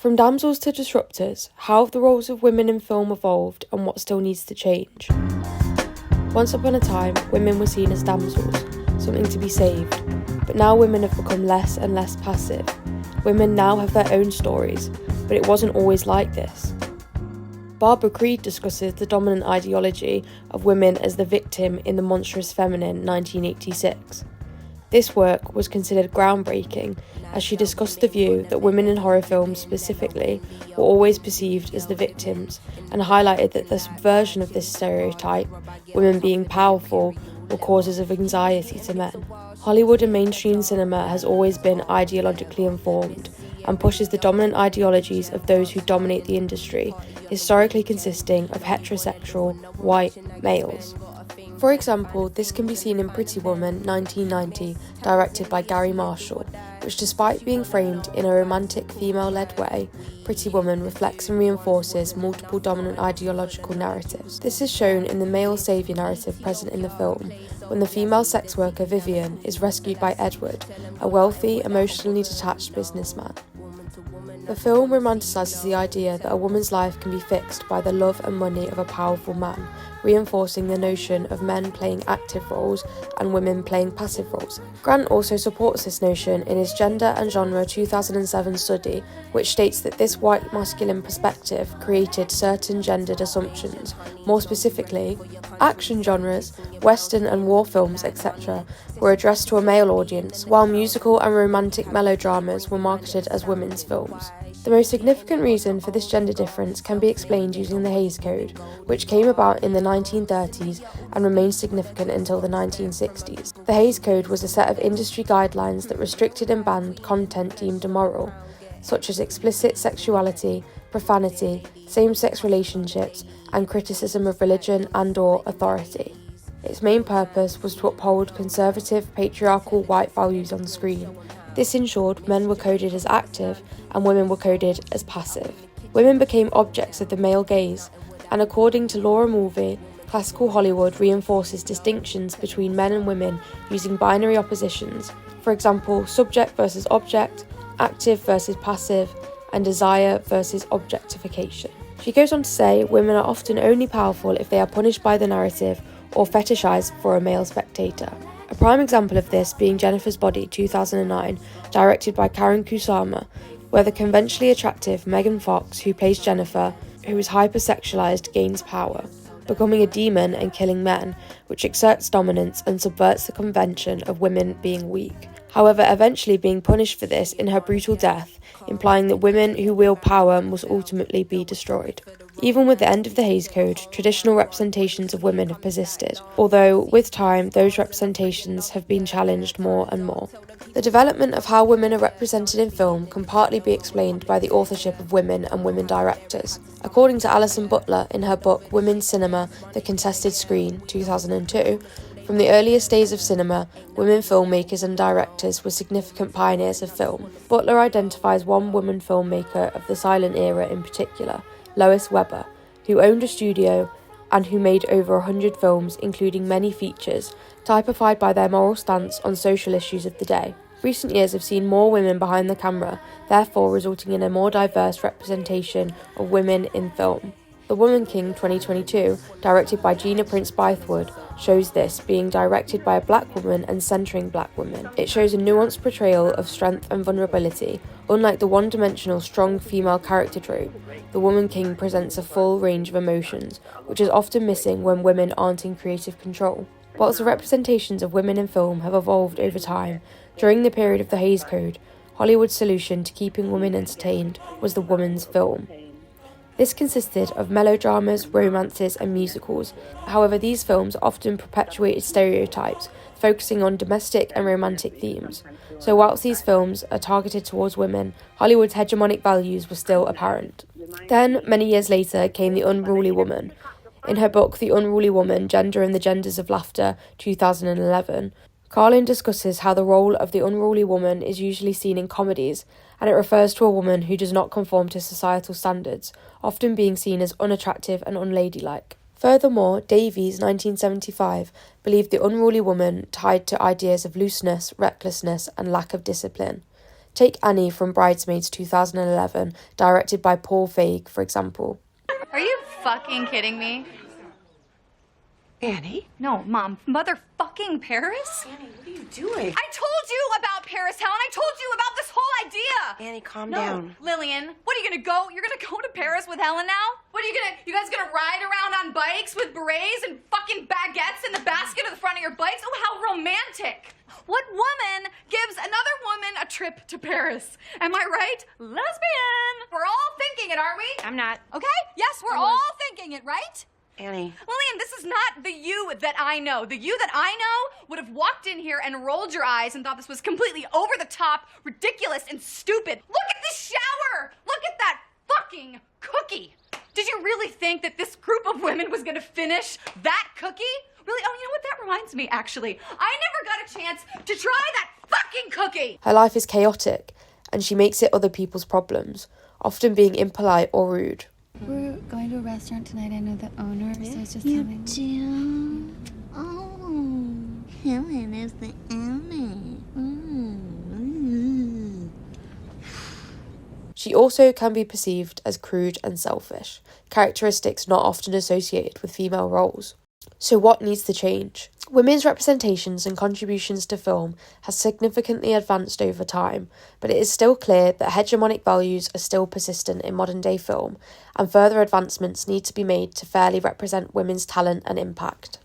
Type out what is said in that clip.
From Damsels to Disruptors, how have the roles of women in film evolved and what still needs to change? Once upon a time, women were seen as damsels, something to be saved, but now women have become less and less passive. Women now have their own stories, but it wasn't always like this. Barbara Creed discusses the dominant ideology of women as the victim in The Monstrous-Feminine 1986. This work was considered groundbreaking as she discussed the view that women in horror films specifically were always perceived as the victims and highlighted that the subversion of this stereotype, women being powerful, were causes of anxiety to men. Hollywood and mainstream cinema has always been ideologically informed and pushes the dominant ideologies of those who dominate the industry, historically consisting of heterosexual, white males. For example, this can be seen in Pretty Woman 1990, directed by Gary Marshall, which despite being framed in a romantic female-led way, Pretty Woman reflects and reinforces multiple dominant ideological narratives. This is shown in the male saviour narrative present in the film, when the female sex worker Vivian is rescued by Edward, a wealthy, emotionally detached businessman. The film romanticises the idea that a woman's life can be fixed by the love and money of a powerful man, reinforcing the notion of men playing active roles and women playing passive roles. Grant also supports this notion in his Gender and Genre 2007 study, which states that this white masculine perspective created certain gendered assumptions. More specifically, action genres, western and war films, etc., were addressed to a male audience, while musical and romantic melodramas were marketed as women's films. The most significant reason for this gender difference can be explained using the Hays Code, which came about in the 1930s and remained significant until the 1960s. The Hays Code was a set of industry guidelines that restricted and banned content deemed immoral, such as explicit sexuality, profanity, same-sex relationships, and criticism of religion and/or authority. Its main purpose was to uphold conservative, patriarchal white values on screen. This ensured men were coded as active and women were coded as passive. Women became objects of the male gaze, and according to Laura Mulvey, classical Hollywood reinforces distinctions between men and women using binary oppositions, for example, subject versus object, active versus passive, and desire versus objectification. She goes on to say women are often only powerful if they are punished by the narrative or fetishized for a male spectator. A prime example of this being Jennifer's Body 2009, directed by Karlyn Kusama, where the conventionally attractive Megan Fox, who plays Jennifer, who is hypersexualized, gains power, becoming a demon and killing men, which exerts dominance and subverts the convention of women being weak. However, eventually being punished for this in her brutal death, implying that women who wield power must ultimately be destroyed. Even with the end of the Hays Code, traditional representations of women have persisted, although with time those representations have been challenged more and more. The development of how women are represented in film can partly be explained by the authorship of women and women directors. According to Alison Butler in her book Women's Cinema, The Contested Screen, 2002, from the earliest days of cinema, women filmmakers and directors were significant pioneers of film. Butler identifies one woman filmmaker of the silent era in particular, Lois Weber, who owned a studio and who made over 100 films, including many features, typified by their moral stance on social issues of the day. Recent years have seen more women behind the camera, therefore resulting in a more diverse representation of women in film. The Woman King 2022, directed by Gina Prince Bythewood, shows this, being directed by a black woman and centering black women. It shows a nuanced portrayal of strength and vulnerability. Unlike the one-dimensional strong female character trope, The Woman King presents a full range of emotions, which is often missing when women aren't in creative control. Whilst the representations of women in film have evolved over time, during the period of the Hays Code, Hollywood's solution to keeping women entertained was the woman's film. This consisted of melodramas, romances, and musicals. However, these films often perpetuated stereotypes, focusing on domestic and romantic themes. So whilst these films are targeted towards women, Hollywood's hegemonic values were still apparent. Then, many years later, came The Unruly Woman. In her book, The Unruly Woman, Gender and the Genders of Laughter, 2011, Karlyn discusses how the role of the unruly woman is usually seen in comedies, and it refers to a woman who does not conform to societal standards, often being seen as unattractive and unladylike. Furthermore, Davies, 1975, believed the unruly woman tied to ideas of looseness, recklessness, and lack of discipline. Take Annie from Bridesmaids 2011, directed by Paul Feig, for example. Are you fucking kidding me? Annie? No, Mom. Motherfucking Paris? Annie, what are you doing? I told you about Paris, Helen. I told you about this whole idea. Annie, calm No, down. Lillian, what are you gonna go? You're gonna go to Paris with Helen now? What are you guys gonna ride around on bikes with berets and fucking baguettes in the basket of the front of your bikes? Oh, how romantic. What woman gives another woman a trip to Paris? Am I right? Lesbian. We're all thinking it, aren't we? I'm not. Okay? Yes, we're all thinking it, right? Annie. Lillian, this is not the you that I know. The you that I know would have walked in here and rolled your eyes and thought this was completely over the top, ridiculous, and stupid. Look at this shower! Look at that fucking cookie! Did you really think that this group of women was gonna finish that cookie? Really? Oh, you know what? That reminds me, actually. I never got a chance to try that fucking cookie! Her life is chaotic, and she makes it other people's problems, often being impolite or rude. We're going to a restaurant tonight. I know the owner, so it's just You having... do? Oh, Helen is the owner. She also can be perceived as crude and selfish, characteristics not often associated with female roles. So what needs to change? Women's representations and contributions to film has significantly advanced over time, but it is still clear that hegemonic values are still persistent in modern-day film, and further advancements need to be made to fairly represent women's talent and impact.